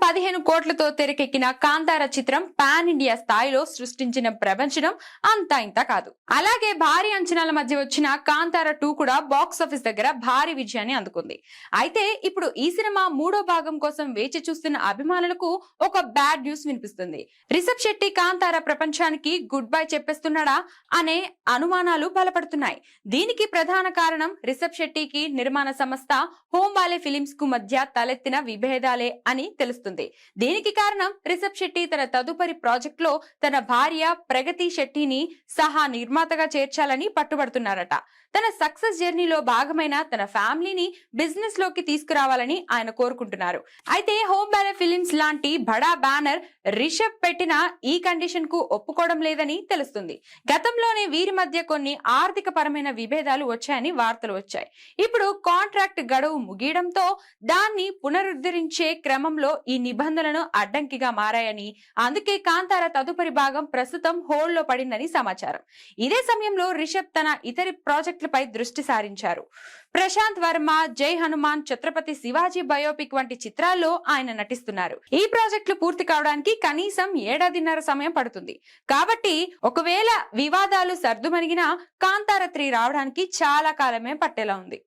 15 కోట్లతో తెరకెక్కిన కాంతార చిత్రం పాన్ ఇండియా స్థాయిలో సృష్టించిన ప్రపంచం అంతా ఇంత కాదు. అలాగే భారీ అంచనాల మధ్య వచ్చిన కాంతార 2 కూడా బాక్స్ ఆఫీస్ దగ్గర భారీ విజయాన్ని అందుకుంది. అయితే ఇప్పుడు ఈ సినిమా మూడో భాగం కోసం వేచి చూస్తున్న అభిమానులకు ఒక బ్యాడ్ న్యూస్ వినిపిస్తుంది. రిషబ్ శెట్టి కాంతార ప్రపంచానికి గుడ్ బై చెప్పేస్తున్నాడా అనే అనుమానాలు బలపడుతున్నాయి. దీనికి ప్రధాన కారణం రిషబ్ శెట్టికి నిర్మాణ సంస్థ హోమ్ వాలే ఫిలిమ్స్ కు మధ్య తలెత్తిన విభేదాలే అని తెలుస్తుంది. దీనికి కారణం రిషబ్ శెట్టి తన తదుపరి ప్రాజెక్ట్ లో తన భార్య ప్రగతి శెట్టిని సహా నిర్మాతగా చేర్చాలని పట్టుబడుతున్నారట. తన సక్సెస్ జర్నీలో భాగమైన తన ఫ్యామిలీని బిజినెస్ లోకి తీసుకురావాలని ఆయన కోరుకుంటున్నారు. అయితే హోమ్ వాలే ఫిలిమ్స్ లాంటి బడా బ్యానర్ రిషబ్ పెట్టిన ఈ కండిషన్ కు ఒప్పుకోవడం లేదని తెలుస్తుంది. గతంలోనే వీరి మధ్య కొన్ని ఆర్థిక పరమైన విభేదాలు వచ్చాయని వార్తలు వచ్చాయి. ఇప్పుడు కాంట్రాక్ట్ గడువు ముగియడంతో దాన్ని పునరుద్ధరించే క్రమంలో ఈ నిబంధనలు అడ్డంకిగా మారాయని, అందుకే కాంతార తదుపరి భాగం ప్రస్తుతం హోల్డ్ లో పడిందని సమాచారం. ఇదే సమయంలో రిషబ్ తన ఇతరి ప్రాజెక్టులపై దృష్టి సారించారు. ప్రశాంత్ వర్మ, జై హనుమాన్, ఛత్రపతి శివాజీ బయోపిక్ వంటి చిత్రాల్లో ఆయన నటిస్తున్నారు. ఈ ప్రాజెక్టులు పూర్తి కావడానికి కనీసం 1.5 సమయం పడుతుంది. కాబట్టి ఒకవేళ వివాదాలు సర్దుమణిగినా కాంతార 3 రావడానికి చాలా కాలమే పట్టేలా ఉంది.